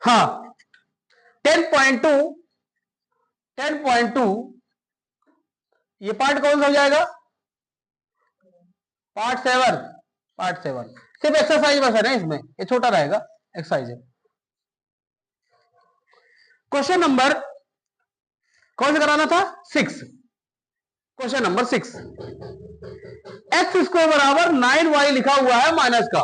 हाँ 10.2 10.2 ये पार्ट कौन सा हो जाएगा? पार्ट 7 सिर्फ एक्सरसाइज बस है ना इसमें, ये छोटा रहेगा, एक्सरसाइज है। क्वेश्चन नंबर कौन सा कराना था? 6। क्वेश्चन नंबर 6, एक्स स्क्वायर बराबर 9y लिखा हुआ है माइनस का।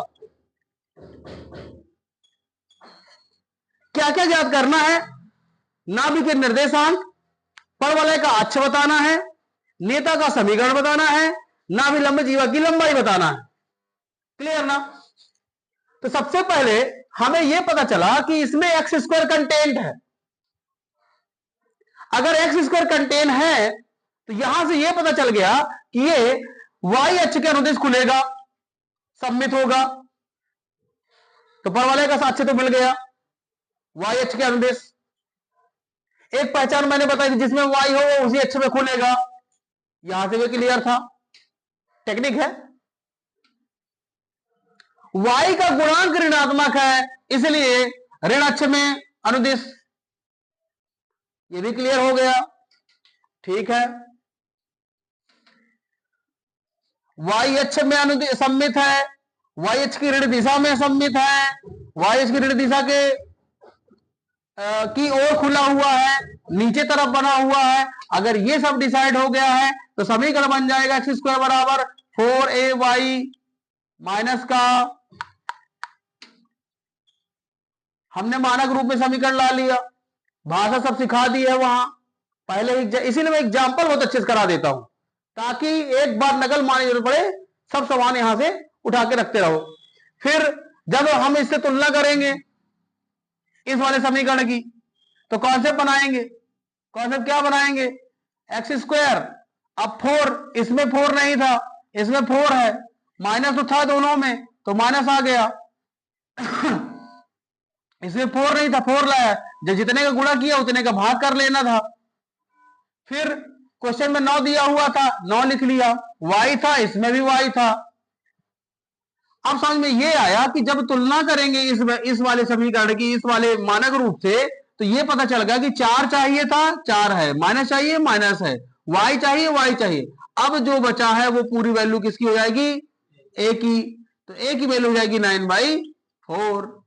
क्या क्या ज्ञात करना है? नाभिक निर्देशांक, परवलय का अक्ष बताना है, नेता का समीकरण बताना है, नाभिलंब जीवा की लंबाई बताना है। क्लियर ना? तो सबसे पहले हमें यह पता चला कि इसमें एक्स स्क्वायर कंटेंट है। अगर एक्स स्क्वायर कंटेंट है तो यहां से यह पता चल गया कि ये वाई अक्ष के अनुदिश खुलेगा, सम्मित होगा। तो परवलय का अक्ष तो मिल गया, वाई अक्ष के अनुदिश। एक पहचान मैंने बताई थी, जिसमें वाई हो वो उसी अक्ष में खुलेगा। यहां से भी क्लियर था, टेक्निक है। वाई का गुणांक ऋणात्मक है, इसलिए ऋण अक्ष में अनुदिश। ये भी क्लियर हो गया, ठीक है। वाई अक्ष में अनुदिश सम्मित है, वाई अक्ष की ऋण दिशा में सम्मित है, वाई अक्ष की ऋण दिशा के की ओर खुला हुआ है, नीचे तरफ बना हुआ है। अगर ये सब डिसाइड हो गया है तो समीकरण बन जाएगा एक्स स्क्वायर बराबर 4ay माइनस का, हमने मानक रूप में समीकरण ला लिया, भाषा सब सिखा दी है वहां पहले। इसीलिए मैं एग्जाम्पल बहुत अच्छे से करा देता हूं, ताकि एक बार नकल मारने की जरूरत पड़े, सब सवाल यहां से उठा के रखते रहो। फिर जब हम इससे तुलना करेंगे इस वाले समीकरण की, तो कॉन्सेप्ट बनाएंगे। कॉन्सेप्ट क्या बनाएंगे? एक्स स्क्वायर, अब 4, इसमें 4 नहीं था, इसमें 4 है, माइनस तो था दोनों में, तो माइनस आ गया। इसमें 4 नहीं था, 4 लाया, जब जितने का गुणा किया उतने का भाग कर लेना था। फिर क्वेश्चन में 9 दिया हुआ था, 9 लिख लिया, y था, इसमें भी y था। अब समझ में ये आया कि जब तुलना करेंगे इस वाले समीकरण की इस वाले मानक रूप से, तो ये पता चल गया कि 4 चाहिए था, 4 है, माइनस चाहिए, माइनस है, y चाहिए, y चाहिए। अब जो बचा है वो पूरी वैल्यू किसकी हो जाएगी? a की। तो a की वैल्यू हो जाएगी 9/4।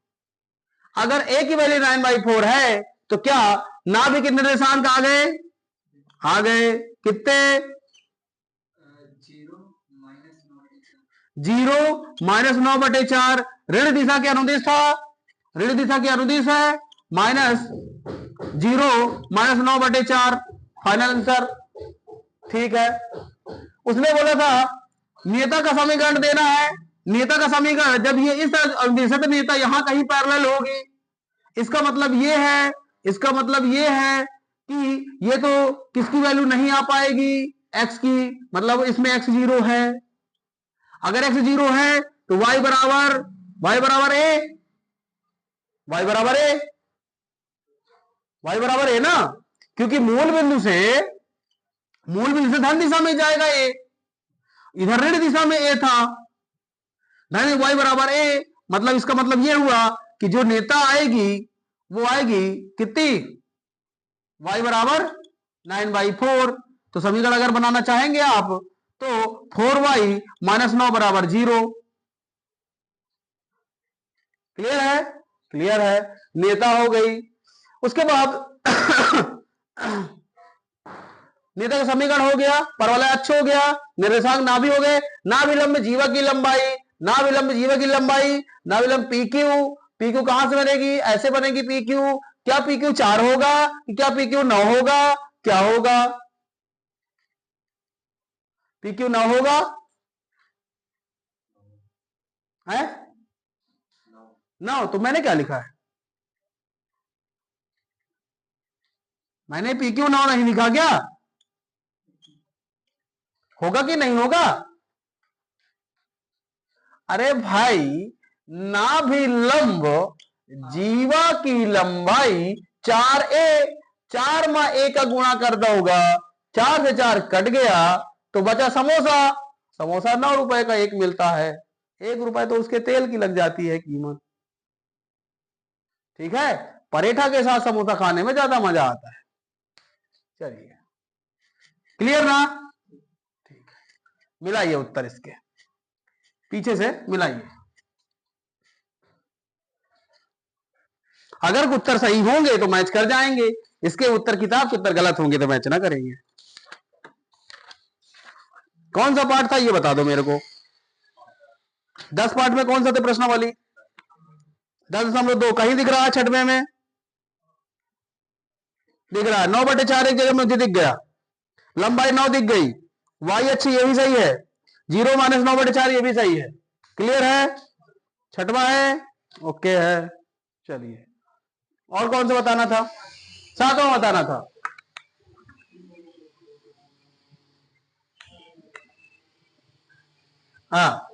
अगर a की वैल्यू 9/4 है तो क्या नाभिक निर्देशांक आ गए? आ गए। कितने? 0-9/4। ऋण दिशा के अनुदिश था, ऋण दिशा के अनुदिश है, -0-9/4 फाइनल आंसर। ठीक है। उसने बोला था नेता का समीकरण देना है। नेता का समीकरण जब ये इस अनुदिश है तो नेता यहां कहीं पैरेलल होगी। इसका मतलब ये है, इसका मतलब ये है कि ये तो किसकी वैल्यू नहीं आ पाएगी? x की, मतलब इसमें x 0 है। अगर x 0 है तो y बराबर a, y बराबर a ना, क्योंकि मूल बिंदु से धन दिशा में जाएगा a, इधर ऋण दिशा में a था, धन y बराबर a। मतलब इसका मतलब ये हुआ कि जो नेता आएगी वो आएगी कितनी? y बराबर 9/4। तो समीकरण अगर बनाना चाहेंगे आप तो 4y - 9 बराबर 0। क्लियर है? क्लियर है। नेता हो गई। उसके बाद नेता का समीकरण हो गया, परवलय अक्ष हो गया, निर्देशांक नाभि हो गए, नाभिलंब जीवा की लंबाई, नाभिलंब जीवा की लंबाई, नाभिलंब PQ। PQ कहां से बनेगी? ऐसे बनेगी PQ। क्या PQ 4 होगा? क्या PQ 9 होगा? क्या होगा? PQ 9 होगा है? 9। तो मैंने क्या लिखा है? मैंने PQ 9 नहीं लिखा क्या? होगा कि नहीं होगा? अरे भाई, नाभिलंब जीवा की लंबाई 4a, 4 में a का गुणा कर दोगा, 4 से 4 कट गया तो बचा समोसा। समोसा 9 रुपए का एक मिलता है, 1 रुपए तो उसके तेल की लग जाती है कीमत। ठीक है। परेठा के साथ समोसा खाने में ज्यादा मजा आता है। चलिए, क्लियर ना? ठीक है, मिलाइए उत्तर, इसके पीछे से मिलाइए। अगर उत्तर सही होंगे तो मैच कर जाएंगे, इसके उत्तर किताब के उत्तर गलत होंगे तो मैच ना करेंगे। कौन सा पार्ट था ये बता दो मेरे को। 10 पार्ट में कौन सा थे प्रश्नावली? 10.2 कहीं दिख रहा है? छठवें में दिख रहा है? 9/4 एक जगह मुझे दिख गया, लंबाई 9 दिख गई, वाई अच्छी, ये भी सही है, 0 - 9/4 ये भी सही है। क्लियर है? छठवा है, ओके है। चलिए, और कौन सा बताना था? 7वां बताना था। हाँ,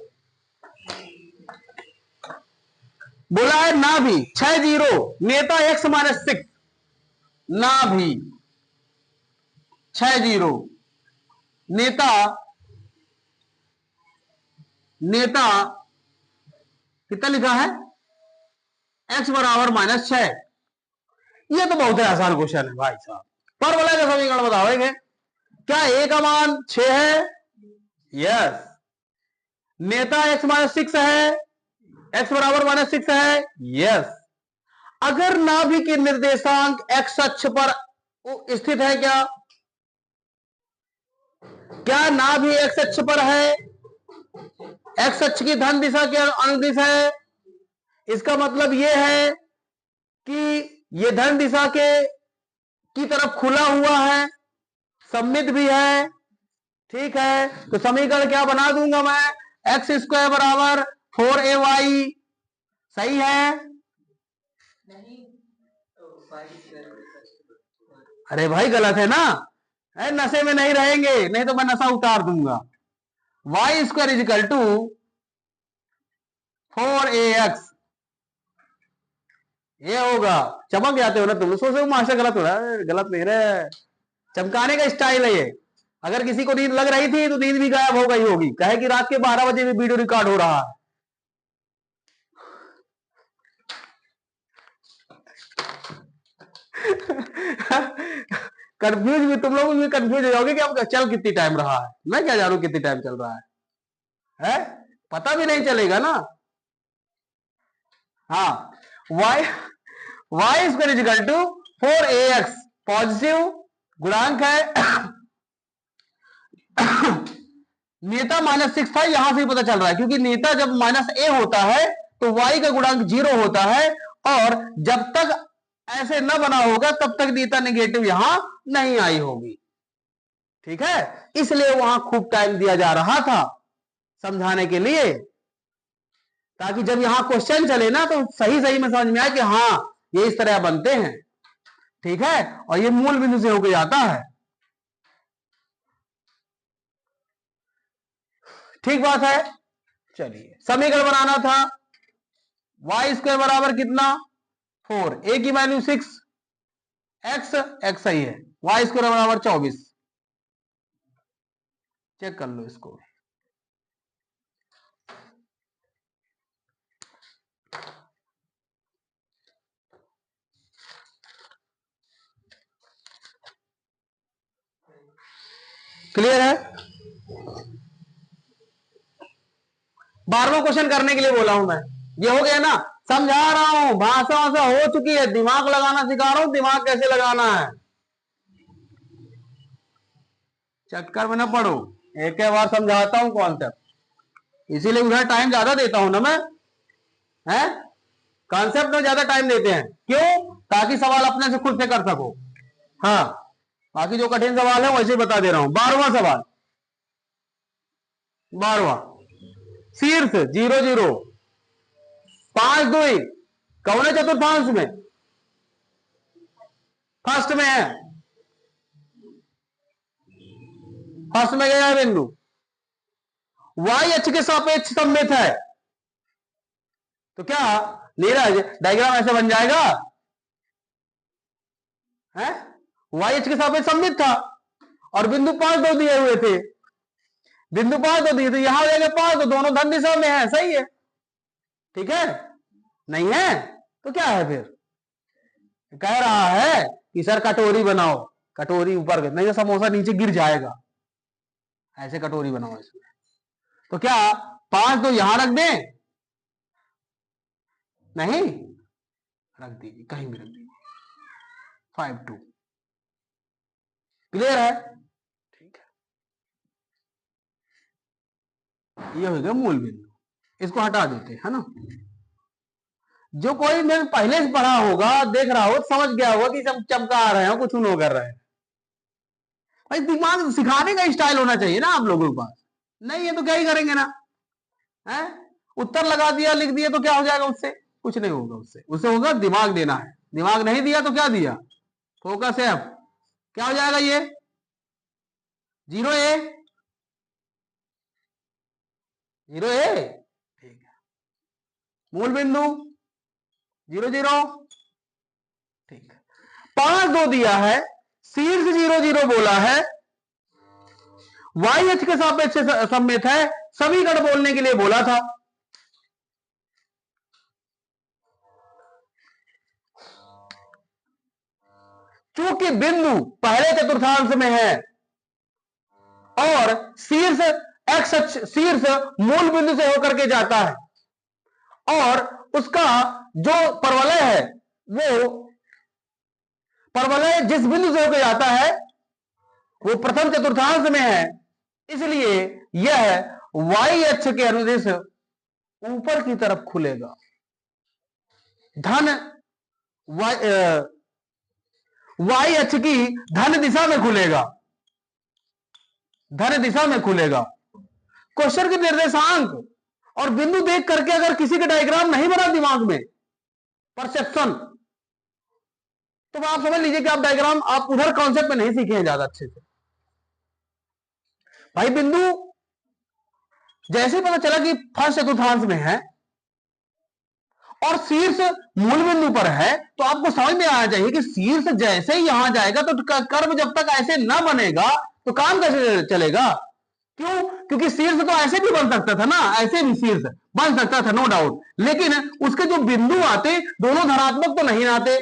बोला है ना भी 6-0 नेता x - 6, ना भी 6-0 नेता नेता कितना लिखा है? x = -6। ये तो बहुत ही आसान क्वेश्चन है भाई साहब। परवलय का समीकरण बताओगे? क्या a का मान 6 है? यस। नेता x - 6 है, x = -6 है, यस। अगर नाभि के निर्देशांक x अक्ष पर स्थित है, क्या नाभि x अक्ष पर है? x अक्ष की धन दिशा के अनुदिश है। इसका मतलब यह है कि यह धन दिशा के की तरफ खुला हुआ है, सममित भी है। ठीक है, तो समीकरण क्या बना दूंगा मैं? x² = 4ay, सही है? अरे भाई गलत है ना, नशे में नहीं रहेंगे, नहीं तो मैं नशा उतार दूंगा। y² = 4ax, ये होगा। चमक जाते हो ना तुम, सोचो मास्टर गलत हो रहा है। गलत नहीं रहे, चमकाने का स्टाइल है ये। अगर किसी को नींद लग रही थी तो नींद भी गायब हो गई होगी, कहे कि रात के 12 बजे भी वीडियो रिकॉर्ड हो रहा है। कंफ्यूज भी तुम लोग भी कंफ्यूज हो जाओगे कि अब चल कितनी टाइम रहा है। मैं क्या जानू कितनी टाइम चल रहा है? पता भी नहीं चलेगा ना। हाँ, y² = 4ax पॉजिटिव गुणांक है। नेता -6 था, यहां से ही पता चल रहा है, क्योंकि नेता जब -a होता है तो y का गुणांक 0 होता है, और जब तक ऐसे न बना होगा तब तक नेता नेगेटिव यहां नहीं आई होगी। ठीक है, इसलिए वहां खूब टाइम दिया जा रहा था समझाने के लिए, ताकि जब यहां क्वेश्चन चले ना तो सही सही में समझ में आए कि हाँ ये इस तरह बनते हैं। ठीक है, और ये मूल बिंदु से होकर जाता है। ठीक बात है। चलिए, समीकरण बनाना था। y² बराबर कितना? 4, a की वैल्यू 6, x सही है, y² बराबर 24। चेक कर लो इसको। क्लियर है? 12वां क्वेश्चन करने के लिए बोला हूं मैं। ये हो गया ना, समझा रहा हूं, भाषा से हो चुकी है, दिमाग लगाना सिखा रहा हूं, दिमाग कैसे लगाना है। चक्कर में ना पढ़ो, एक बार समझाता हूं कॉन्सेप्ट, इसीलिए उधर टाइम ज्यादा देता हूं ना मैं, है कॉन्सेप्ट में ज्यादा टाइम देते हैं। क्यों? ताकि सवाल अपने से खुद से कर सको। हाँ, बाकी जो कठिन सवाल है वैसे बता दे रहा हूं। 12वां सवाल, 12वां, शीर्ष 0-0 5-2 कौन है चतुर्थांश में? फर्स्ट में है, फर्स्ट में गया है बिंदु, y अक्ष के सापेक्ष सममित है। तो क्या नीरज डायग्राम ऐसे बन जाएगा? है y अक्ष के सापेक्ष सममित था और बिंदु 5-2 दिए हुए थे, बिंदु 5-2 दिए थे, यहां हो जाएगा 5, दोनों धन दिशा में है, सही है। ठीक है, नहीं है तो क्या है फिर? कह रहा है कि सर कटोरी बनाओ, कटोरी ऊपर नहीं तो समोसा नीचे गिर जाएगा, ऐसे कटोरी बनाओ इसमें। तो क्या 5 2 यहां रख दें? नहीं, रख दीजिए, कहीं भी रख दीजिए, 5 2। क्लियर है? ठीक है, ये हो गया मूल बिंदु, इसको हटा देते है ना। जो कोई मैं पहले से पढ़ा होगा, देख रहा हो, समझ गया होगा कि सब चमका रहे हो, कुछ उन्हों कर रहे हैं। भाई दिमाग सिखाने का स्टाइल होना चाहिए ना आप लोगों के पास, नहीं है तो क्या ही करेंगे ना, है? उत्तर लगा दिया, लिख दिया तो क्या हो जाएगा उससे? कुछ नहीं होगा उससे, उससे होगा दिमाग देना है। दिमाग नहीं दिया तो क्या दिया? फोकस है। अब क्या हो जाएगा ये? 0A, 0A, ठीक है। मूल बिंदु 0 0, ठीक है। 5 2 दिया है, शीर्ष 0 0 बोला है, वाई एच के सापेक्ष सममित है, समीकरण बोलने के लिए बोला था। चूंकि बिंदु पहले चतुर्थांश में है और शीर्ष एक्स अक्ष, शीर्ष मूल बिंदु से होकर के जाता है और उसका जो परवलय है वो परवलय जिस बिंदु से होकर जाता है वो प्रथम चतुर्थांश में है, इसलिए यह वाई अक्ष के अनुदिश ऊपर की तरफ खुलेगा। धन वाई अक्ष की धन दिशा में खुलेगा, धन दिशा में खुलेगा। क्वेश्चन के निर्देशांक और बिंदु देख करके अगर किसी का डायग्राम नहीं बना दिमाग में, परसेप्शन, तो आप समझ लीजिए कि आप डायग्राम आप उधर कॉन्सेप्ट में नहीं सीखे हैं ज्यादा अच्छे से। भाई बिंदु जैसे पता चला कि फर्स्ट चतुर्थांश में है और शीर्ष मूल बिंदु पर है, तो आपको समझ में आना चाहिए कि शीर्ष जैसे ही यहां जाएगा तो कर्व जब तक ऐसे ना बनेगा तो काम कैसे चलेगा? क्यों? क्योंकि शीर्ष तो ऐसे भी बन सकता था ना, ऐसे भी शीर्ष बन सकता था, नो डाउट, लेकिन उसके जो बिंदु आते दोनों धनात्मक तो नहीं आते,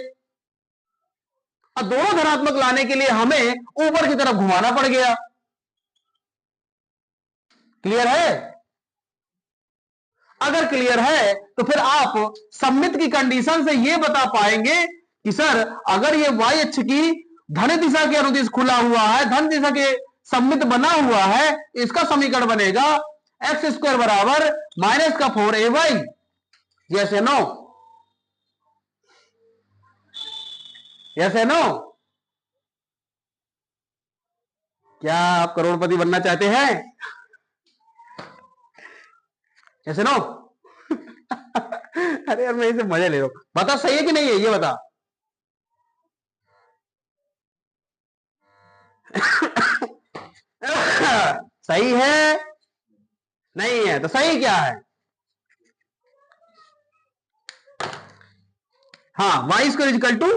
और दोनों धनात्मक लाने के लिए हमें ऊपर की तरफ घुमाना पड़ गया। क्लियर है? अगर क्लियर है तो फिर आप सममित की कंडीशन से यह बता पाएंगे कि सर अगर ये वाई अक्ष की धन दिशा के अनुदिश खुला हुआ है, धन दिशा के सममित बना हुआ है, इसका समीकरण बनेगा एक्स स्क्वायर बराबर माइनस का 4ay। यस या नो? यस या नो? क्या आप करोड़पति बनना चाहते हैं? यस या नो? अरे यार मैं इसे मजे ले रहा हूं, बता सही है कि नहीं है ये बता। सही है? नहीं है तो सही क्या है? हाँ, वाई स्क्वायर इक्वल टू,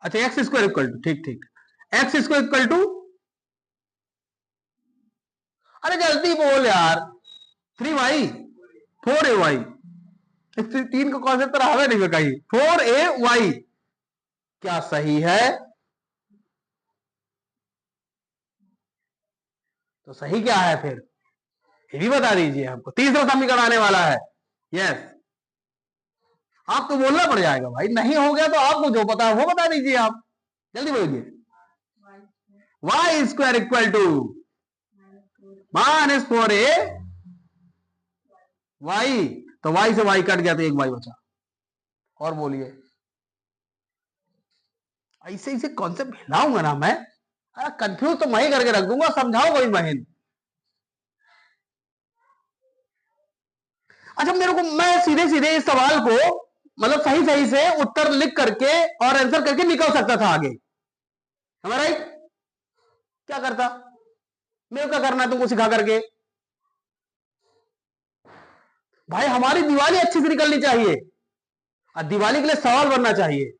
अच्छा एक्स स्क्वायर इक्वल टू, ठीक ठीक, एक्स स्क्वायर इक्वल टू, अरे जल्दी बोल यार, 3y 4ay, 3 का कॉन्सेप्ट तो रहा नहीं कहीं, 4ay क्या सही है? तो सही क्या है फिर ये भी बता दीजिए हमको। तीसरा समीकरण आने वाला है। यस, आपको बोलना पड़ जाएगा भाई, नहीं हो गया तो आपको जो पता है वो बता दीजिए, आप जल्दी बोलिए। Y square equal to minus 4a Y, तो वाई से वाई कट गया तो एक वाई बचा। और बोलिए, ऐसे ऐसे कॉन्सेप्ट हिलाऊंगा ना मैं, कंफ्यूज तो मैं ही करके रख दूंगा, समझाओ कोई महीन। अच्छा मेरे को, मैं सीधे सीधे इस सवाल को मतलब सही सही से उत्तर लिख करके और आंसर करके निकल सकता था आगे, हमारा राइट? क्या करता? मेरे को क्या करना है तुमको सिखा करके? भाई हमारी दिवाली अच्छी से निकलनी चाहिए और दिवाली के लिए सवाल बनना चाहिए।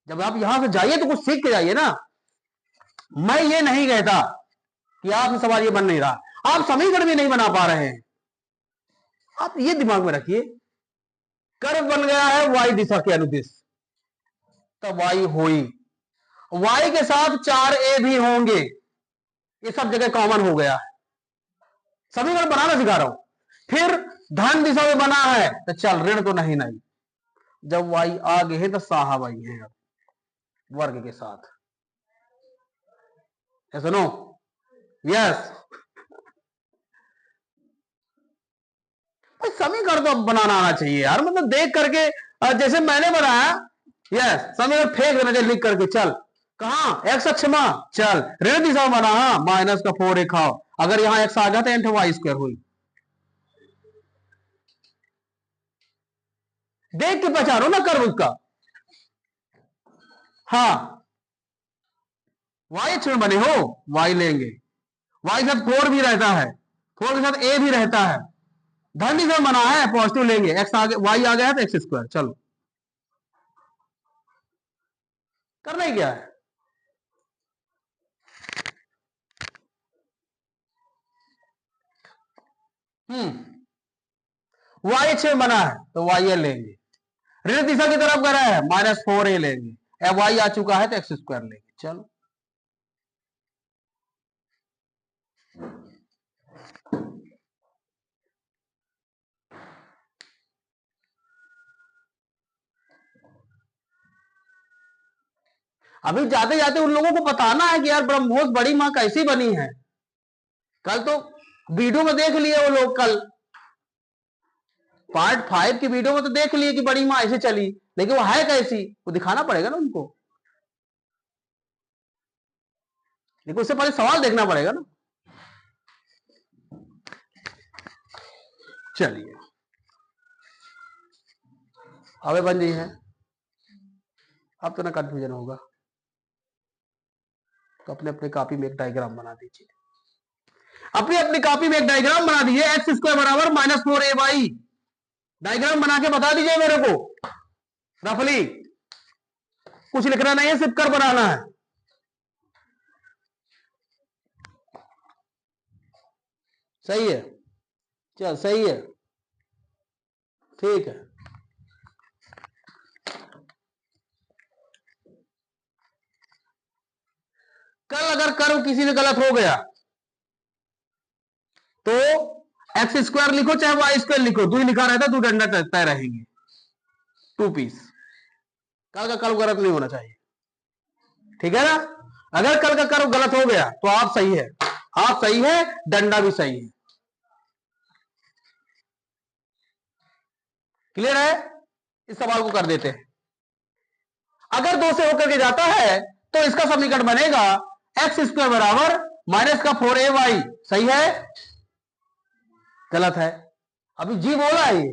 जब आप यहां से जाइए तो कुछ सीख के जाइए ना। मैं ये नहीं कहता कि आपसे सवाल ये बन नहीं रहा, आप समीकरण भी नहीं बना पा रहे हैं, आप ये दिमाग में रखिए, कर्व बन गया है y दिशा के अनुदिश, तब y हुई, y के साथ 4a भी होंगे, ये सब जगह कॉमन हो गया है, समीकरण बनाना सिखा रहा हूं। फिर धन दिशा में बना है तो चल ऋण तो नहीं, जब y आगे है तो साहब आई है वर्ग के साथ, सुनो, यस, समीकरण तो बनाना आना चाहिए यार, मतलब देख करके, जैसे मैंने बनाया, यस, समीकरण फेंक देना चाहिए लिख करके, चल कहा एक्स अक्ष में, चल ऋण दिशा में बना, हाँ माइनस का 4 एक खाओ, अगर यहां एक्स आ गया तो एंड वाई स्क्वायर हुई, देख के पहचानो ना कर्व उसका, हाँ वाई अक्ष में बने हो, वाई लेंगे, वाई के साथ 4 भी रहता है, 4 के साथ ए भी रहता है, धन दिशा में बना है पॉजिटिव लेंगे, एक्स आगे वाई आ गया है तो एक्स स्क्वायर, चलो करना ही क्या है, वाई अक्ष में बना है तो वाई लेंगे, ऋण दिशा की तरफ कर रहा है -4a लेंगे, अब वाई आ चुका है तो एक्स स्क्वायर लेंगे, चलो अभी जाते जाते उन लोगों को बताना है कि यार ब्रह्मोस बड़ी मां कैसी बनी है, कल तो वीडियो में देख लिए वो लोग, कल पार्ट 5 की वीडियो में तो देख लिए कि बड़ी मां ऐसे चली, लेकिन वो है कैसी वो दिखाना पड़ेगा ना उनको, लेकिन उससे पहले सवाल देखना पड़ेगा ना। चलिए अबे बन जी है, अब तो ना कंफ्यूजन होगा, तो अपने अपने कॉपी में एक डायग्राम बना दीजिए, अपनी अपनी कॉपी में एक डायग्राम बना दीजिए, एक्स स्क्वायर बराबर -4ay, डायग्राम बना के बता दीजिए मेरे को रफली, कुछ लिखना नहीं है, सिर्फ कर बनाना है, सही है, चल सही है, ठीक है, कल अगर कर्व किसी ने गलत हो गया तो एक्स स्क्वायर लिखो चाहे वाई स्क्वायर लिखो, दो ही लिखा रहता है, दो डंडा तय रहेंगे, 2 पीस, कल का कर्व गलत नहीं होना चाहिए, ठीक है ना, अगर कल का कर्व गलत हो गया तो आप सही है, आप सही है, डंडा भी सही है, क्लियर है, इस सवाल को कर देते हैं, अगर 2 से होकर के जाता है तो इसका समीकरण बनेगा एक्स स्क्वायर बराबर -4ay, सही है, गलत है, अभी जी बोला है ये,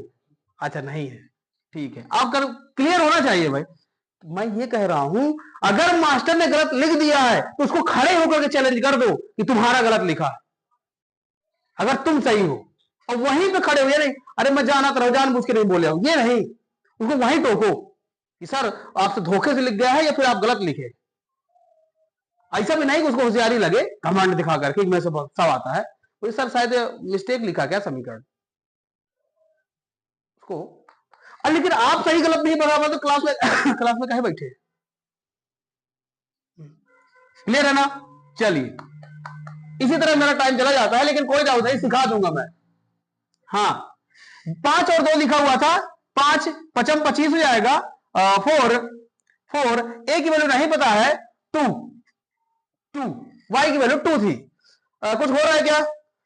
अच्छा नहीं है, ठीक है, आप कर क्लियर होना चाहिए भाई, मैं ये कह रहा हूं अगर मास्टर ने गलत लिख दिया है तो उसको खड़े होकर के चैलेंज कर दो कि तुम्हारा गलत लिखा है, अगर तुम सही हो, और वहीं पे खड़े हो, ये नहीं अरे मैं जाना तो जानबूझ के नहीं बोले हो, ये नहीं, उसको वहीं टोको कि सर आपसे धोखे से लिख गया है या फिर आप गलत लिखे, ऐसा भी नहीं कि उसको होशियारी लगे घमंड दिखा करके में से बहुत सब आता है, तो सर शायद मिस्टेक लिखा क्या समीकरण उसको, लेकिन आप सही गलत नहीं बता तो क्लास में क्लास में कहे बैठे, क्लियर है ना, चलिए इसी तरह मेरा टाइम चला जाता है, लेकिन कोई डाउट नहीं, सिखा दूंगा मैं, हाँ 5 और 2 लिखा हुआ था, 5 पचम 25 हो जाएगा, 4 4 ए की वैल्यू नहीं पता है, 2 2 वाई की वैल्यू 2 थी, कुछ हो रहा है क्या,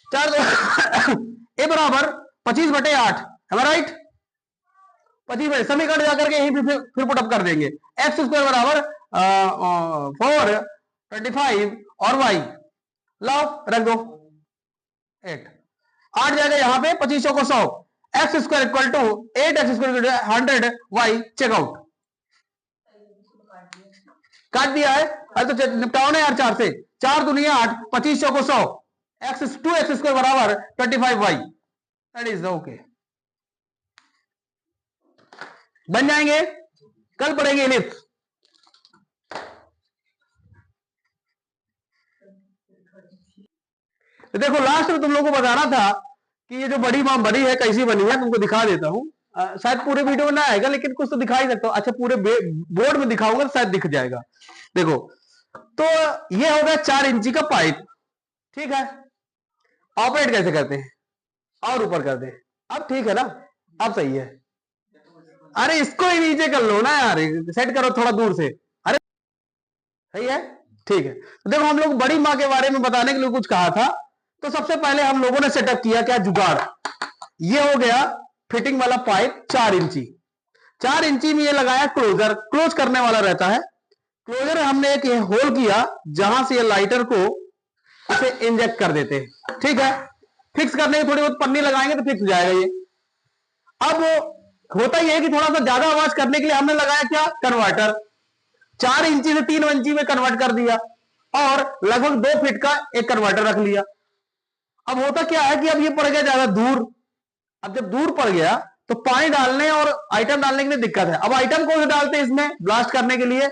4 ए बराबर 25/8, है राइट, 25 समीकरण जाकर के यही फिर पुटअप कर देंगे, एक्स स्क्वायर बराबर 4 25 और वाई लाओ रख दो 8, 8 जाएगा यहां पे, 25 को 100, X square equal to 8 X square 100 Y, checkout, काट दिया है, अरे तो निपटाओ ना यार, 4 से 4 दुनिया 8, 25 को 100, एक्स 2 एक्स स्क्वायर बराबर 25 वाई, दैट इज ओके, बन जाएंगे, कल पढ़ेंगे इलिप्स, तो देखो लास्ट में तुम लोगों को बताना था कि ये जो बड़ी माँ बनी है कैसी बनी है, तुमको दिखा देता हूँ। शायद पूरे वीडियो में ना आएगा, लेकिन कुछ तो दिखा ही सकता हूँ। अच्छा, पूरे बोर्ड में दिखाऊंगा तो शायद दिख जाएगा। देखो, तो ये होगा 4 इंची का पाइप, ठीक है। ऑपरेट कैसे करते हैं, और ऊपर कर दे। अब ठीक है ना, अब सही है। अरे इसको ही नीचे कर लो ना यार, सेट करो थोड़ा दूर से। अरे सही है, ठीक है। तो देखो, हम लोग बड़ी माँ के बारे में बताने के लिए कुछ कहा था, तो सबसे पहले हम लोगों ने सेटअप किया क्या, जुगाड़। ये हो गया फिटिंग वाला पाइप 4 इंची। 4 इंची में ये लगाया क्लोजर, क्लोज करने वाला रहता है। क्लोजर हमने एक होल किया जहां से ये लाइटर को इसे इंजेक्ट कर देते हैं, ठीक है। फिक्स करने की थोड़ी बहुत पन्नी लगाएंगे तो फिक्स हो जाएगा ये। अब होता ही है कि थोड़ा सा ज्यादा आवाज करने के लिए हमने लगाया क्या, कन्वर्टर। 4 इंची से 3 इंची में कन्वर्ट कर दिया, और लगभग 2 फीट का एक कन्वर्टर रख लिया। अब होता क्या है कि अब ये पड़ गया ज्यादा दूर। अब जब दूर पड़ गया तो पानी डालने और आइटम डालने के लिए दिक्कत है। अब आइटम कौन से डालते हैं इसमें ब्लास्ट करने के लिए,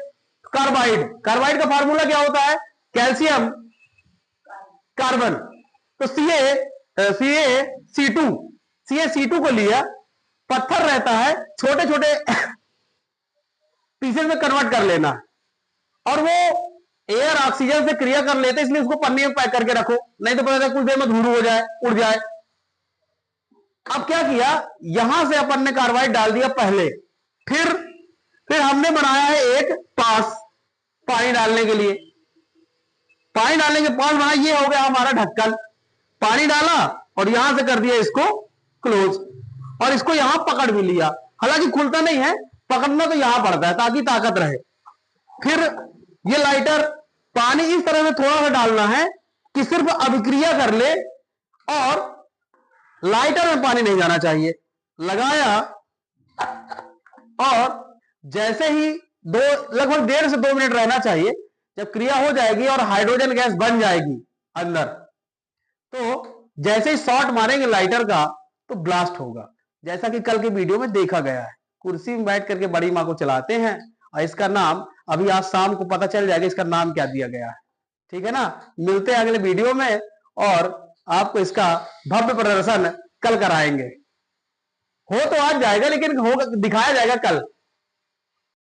कार्बाइड। कार्बाइड का फार्मूला क्या होता है, कैल्शियम कार्बन। तो CaC2 को लिया, पत्थर रहता है, छोटे छोटे पीसेस में कन्वर्ट कर लेना, और वो एयर ऑक्सीजन से क्रिया कर लेते, इसलिए उसको पन्नी में पैक करके रखो, नहीं तो पता कुछ देर में धूल हो जाए, उड़ जाए। अब क्या किया, यहां से अपन ने कार्बाइड डाल दिया पहले, फिर हमने बनाया है एक पास पानी डालने के लिए। पानी डालने के पास बना, ये हो गया हमारा ढक्कन। पानी डाला और यहां से कर दिया इसको क्लोज, और इसको यहां पकड़ भी लिया। हालांकि खुलता नहीं है, पकड़ना तो यहां पड़ता है ताकि ताकत रहे। फिर ये लाइटर, पानी इस तरह से थोड़ा सा डालना है कि सिर्फ अभिक्रिया कर ले, और लाइटर में पानी नहीं जाना चाहिए। लगाया, और जैसे ही लगभग 1.5 से 2 मिनट रहना चाहिए। जब क्रिया हो जाएगी और हाइड्रोजन गैस बन जाएगी अंदर, तो जैसे ही शॉट मारेंगे लाइटर का तो ब्लास्ट होगा, जैसा कि कल के वीडियो में देखा गया है। कुर्सी में बैठ करके बड़ी माँ को चलाते हैं, और इसका नाम अभी आज शाम को पता चल जाएगा इसका नाम क्या दिया गया है, ठीक है ना। मिलते हैं अगले वीडियो में, और आपको इसका भव्य प्रदर्शन कल कराएंगे। हो तो आज जाएगा, लेकिन होगा, दिखाया जाएगा कल।